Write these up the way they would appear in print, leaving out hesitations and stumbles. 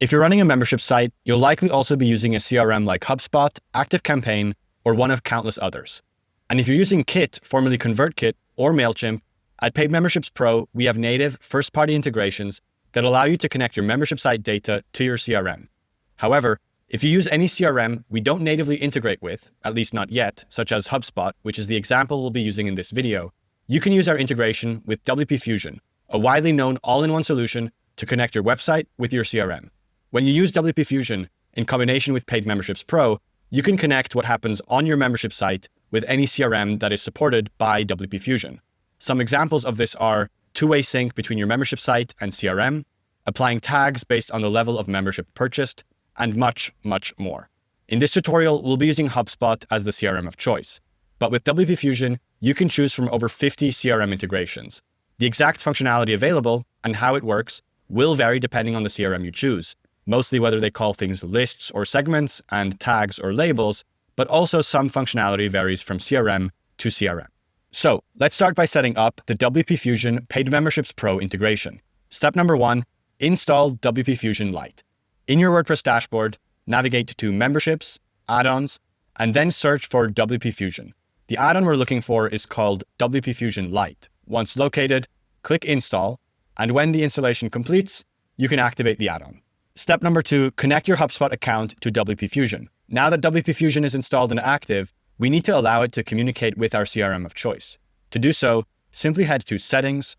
If you're running a membership site, you'll likely also be using a CRM like HubSpot, ActiveCampaign, or one of countless others. And if you're using Kit, formerly ConvertKit, or MailChimp, at Paid Memberships Pro, we have native first-party integrations that allow you to connect your membership site data to your CRM. However, if you use any CRM we don't natively integrate with, at least not yet, such as HubSpot, which is the example we'll be using in this video, you can use our integration with WP Fusion, a widely known all-in-one solution to connect your website with your CRM. When you use WP Fusion in combination with Paid Memberships Pro, you can connect what happens on your membership site with any CRM that is supported by WP Fusion. Some examples of this are two-way sync between your membership site and CRM, applying tags based on the level of membership purchased, and much, much more. In this tutorial, we'll be using HubSpot as the CRM of choice. But with WP Fusion, you can choose from over 50 CRM integrations. The exact functionality available and how it works will vary depending on the CRM you choose, mostly whether they call things lists or segments and tags or labels, but also some functionality varies from CRM to CRM. So let's start by setting up the WP Fusion Paid Memberships Pro integration. Step number 1, install WP Fusion Lite. In your WordPress dashboard, navigate to Memberships, Add-ons, and then search for WP Fusion. The add-on we're looking for is called WP Fusion Lite. Once located, click Install, and when the installation completes, you can activate the add-on. Step number 2, connect your HubSpot account to WP Fusion. Now that WP Fusion is installed and active, we need to allow it to communicate with our CRM of choice. To do so, simply head to Settings,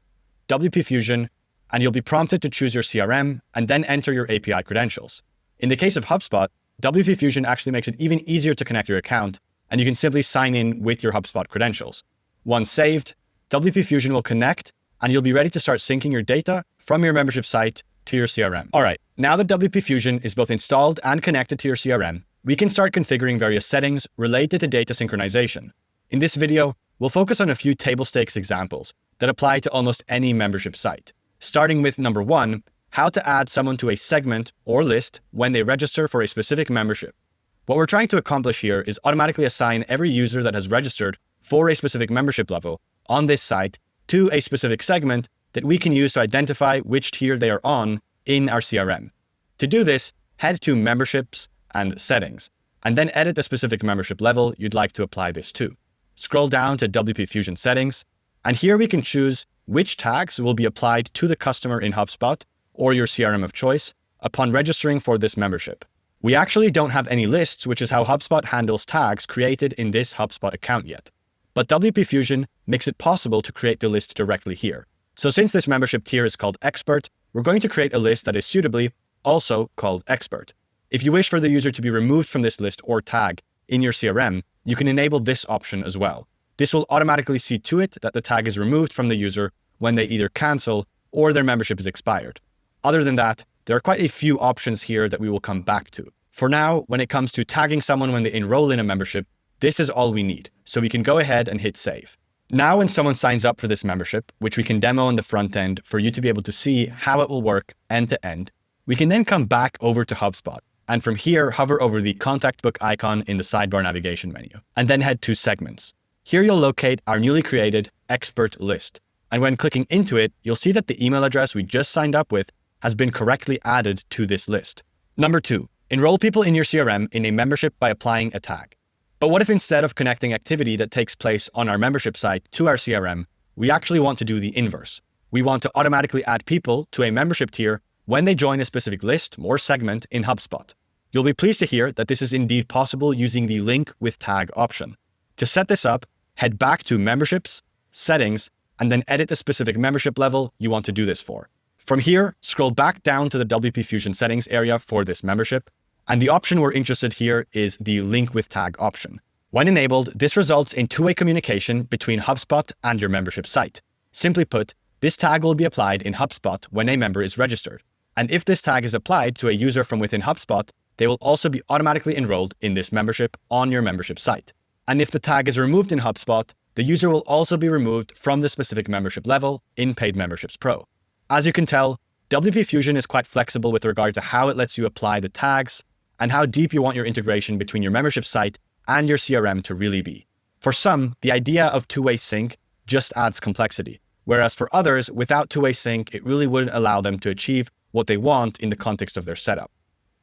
WP Fusion, and you'll be prompted to choose your CRM and then enter your API credentials. In the case of HubSpot, WP Fusion actually makes it even easier to connect your account, and you can simply sign in with your HubSpot credentials. Once saved, WP Fusion will connect, and you'll be ready to start syncing your data from your membership site to your CRM. All right, now that WP Fusion is both installed and connected to your CRM, we can start configuring various settings related to data synchronization. In this video, we'll focus on a few table stakes examples that apply to almost any membership site. Starting with number 1, how to add someone to a segment or list when they register for a specific membership. What we're trying to accomplish here is automatically assign every user that has registered for a specific membership level on this site to a specific segment that we can use to identify which tier they are on in our CRM. To do this, head to Memberships and Settings, and then edit the specific membership level you'd like to apply this to. Scroll down to WP Fusion Settings, and here we can choose which tags will be applied to the customer in HubSpot or your CRM of choice upon registering for this membership. We actually don't have any lists, which is how HubSpot handles tags created in this HubSpot account yet. But WP Fusion makes it possible to create the list directly here. So since this membership tier is called Expert, we're going to create a list that is suitably also called Expert. If you wish for the user to be removed from this list or tag in your CRM, you can enable this option as well. This will automatically see to it that the tag is removed from the user when they either cancel or their membership is expired. Other than that, there are quite a few options here that we will come back to. For now, when it comes to tagging someone when they enroll in a membership, this is all we need, so we can go ahead and hit save. Now when someone signs up for this membership, which we can demo on the front end for you to be able to see how it will work end to end, we can then come back over to HubSpot, and from here hover over the contact book icon in the sidebar navigation menu, and then head to Segments. Here you'll locate our newly created Expert list. And when clicking into it, you'll see that the email address we just signed up with has been correctly added to this list. Number 2, enroll people in your CRM in a membership by applying a tag. But what if instead of connecting activity that takes place on our membership site to our CRM, we actually want to do the inverse? We want to automatically add people to a membership tier when they join a specific list or segment in HubSpot. You'll be pleased to hear that this is indeed possible using the Link with Tag option. To set this up, head back to Memberships, Settings, and then edit the specific membership level you want to do this for. From here, scroll back down to the WP Fusion settings area for this membership, and the option we're interested here is the Link with Tag option. When enabled, this results in two-way communication between HubSpot and your membership site. Simply put, this tag will be applied in HubSpot when a member is registered. And if this tag is applied to a user from within HubSpot, they will also be automatically enrolled in this membership on your membership site. And if the tag is removed in HubSpot, the user will also be removed from the specific membership level in Paid Memberships Pro. As you can tell, WP Fusion is quite flexible with regard to how it lets you apply the tags and how deep you want your integration between your membership site and your CRM to really be. For some, the idea of two-way sync just adds complexity, whereas for others, without two-way sync, it really wouldn't allow them to achieve what they want in the context of their setup.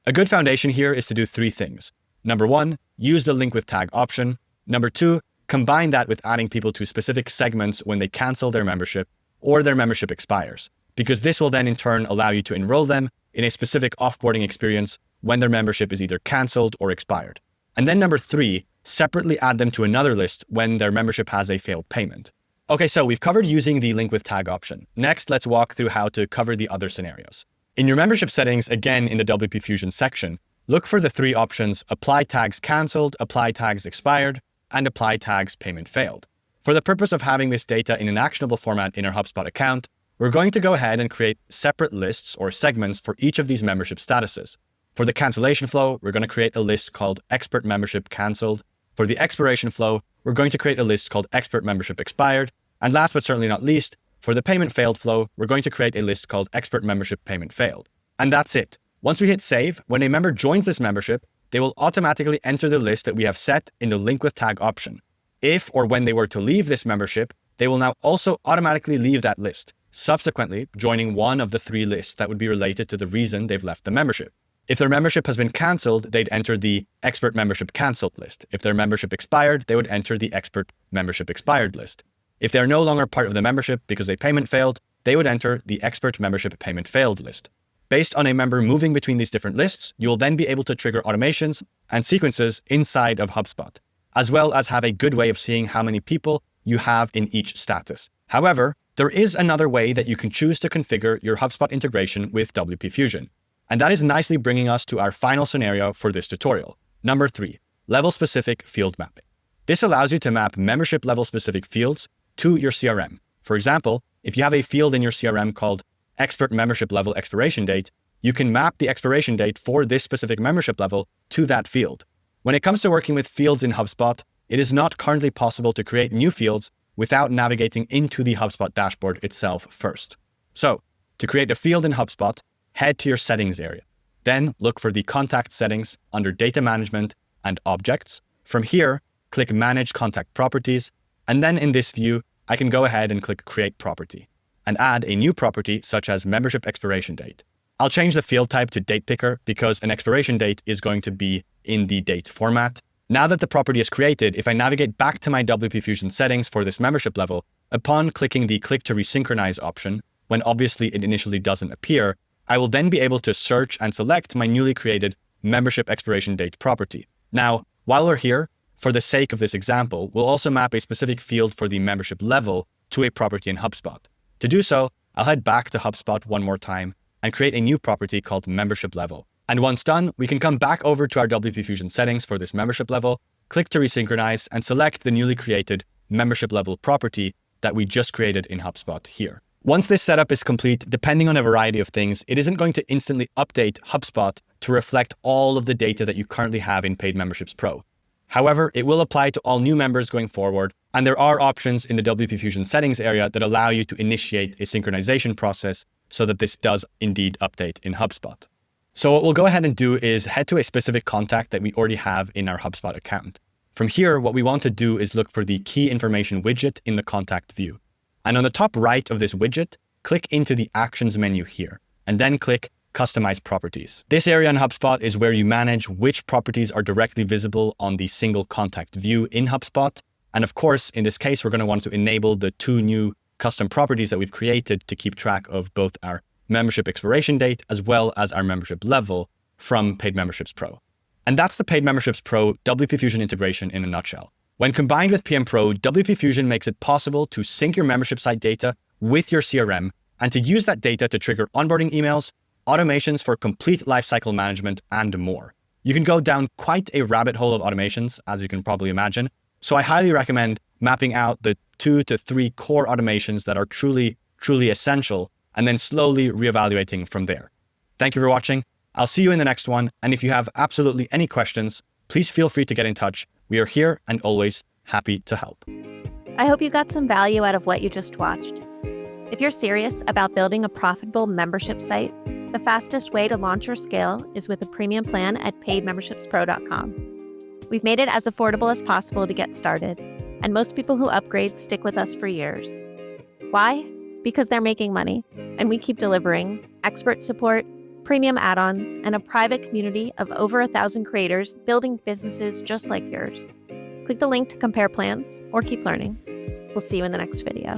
A good foundation here is to do 3 things. Number 1, use the link with tag option. Number 2, combine that with adding people to specific segments when they cancel their membership or their membership expires, because this will then in turn allow you to enroll them in a specific offboarding experience when their membership is either canceled or expired. And then number 3, separately add them to another list when their membership has a failed payment. Okay, so we've covered using the link with tag option. Next, let's walk through how to cover the other scenarios. In your membership settings, again in the WP Fusion section, look for the 3 options: apply tags canceled, apply tags expired, and apply tags payment failed. For the purpose of having this data in an actionable format in our HubSpot account, we're going to go ahead and create separate lists or segments for each of these membership statuses. For the cancellation flow, we're going to create a list called expert membership canceled. For the expiration flow, we're going to create a list called expert membership expired. And last but certainly not least, for the payment failed flow, we're going to create a list called expert membership payment failed. And that's it. Once we hit save, when a member joins this membership, they will automatically enter the list that we have set in the link with tag option. If or when they were to leave this membership, they will now also automatically leave that list, subsequently joining one of the 3 lists that would be related to the reason they've left the membership. If their membership has been canceled, they'd enter the expert membership canceled list. If their membership expired, they would enter the expert membership expired list. If they're no longer part of the membership because a payment failed, they would enter the expert membership payment failed list. Based on a member moving between these different lists, you will then be able to trigger automations and sequences inside of HubSpot, as well as have a good way of seeing how many people you have in each status. However, there is another way that you can choose to configure your HubSpot integration with WP Fusion. And that is nicely bringing us to our final scenario for this tutorial. Number 3, level-specific field mapping. This allows you to map membership level-specific fields to your CRM. For example, if you have a field in your CRM called expert membership level expiration date, you can map the expiration date for this specific membership level to that field. When it comes to working with fields in HubSpot, it is not currently possible to create new fields without navigating into the HubSpot dashboard itself first. So, to create a field in HubSpot, head to your settings area. Then look for the contact settings under data management and objects. From here, click manage contact properties. And then in this view, I can go ahead and click create property and add a new property such as membership expiration date. I'll change the field type to date picker because an expiration date is going to be in the date format. Now that the property is created, if I navigate back to my WP Fusion settings for this membership level, upon clicking the click to resynchronize option, when obviously it initially doesn't appear, I will then be able to search and select my newly created membership expiration date property. Now, while we're here, for the sake of this example, we'll also map a specific field for the membership level to a property in HubSpot. To do so, I'll head back to HubSpot one more time and create a new property called membership level. And once done, we can come back over to our WP Fusion settings for this membership level, click to resynchronize, and select the newly created membership level property that we just created in HubSpot here. Once this setup is complete, depending on a variety of things, it isn't going to instantly update HubSpot to reflect all of the data that you currently have in Paid Memberships Pro. However, it will apply to all new members going forward, and there are options in the WP Fusion settings area that allow you to initiate a synchronization process so that this does indeed update in HubSpot. So what we'll go ahead and do is head to a specific contact that we already have in our HubSpot account. From here, what we want to do is look for the key information widget in the contact view. And on the top right of this widget, click into the Actions menu here, and then click Customize Properties. This area in HubSpot is where you manage which properties are directly visible on the single contact view in HubSpot. And of course, in this case, we're going to want to enable the 2 new custom properties that we've created to keep track of both our membership expiration date as well as our membership level from Paid Memberships Pro. And that's the Paid Memberships Pro WP Fusion integration in a nutshell. When combined with PM Pro, WP Fusion makes it possible to sync your membership site data with your CRM and to use that data to trigger onboarding emails, automations for complete lifecycle management, and more. You can go down quite a rabbit hole of automations, as you can probably imagine. So I highly recommend mapping out the 2 to 3 core automations that are truly essential, and then slowly reevaluating from there. Thank you for watching. I'll see you in the next one. And if you have absolutely any questions, please feel free to get in touch. We are here and always happy to help. I hope you got some value out of what you just watched. If you're serious about building a profitable membership site, the fastest way to launch or scale is with a premium plan at paidmembershipspro.com. We've made it as affordable as possible to get started, and most people who upgrade stick with us for years. Why? Because they're making money, and we keep delivering expert support, premium add-ons, and a private community of over 1,000 creators building businesses just like yours. Click the link to compare plans or keep learning. We'll see you in the next video.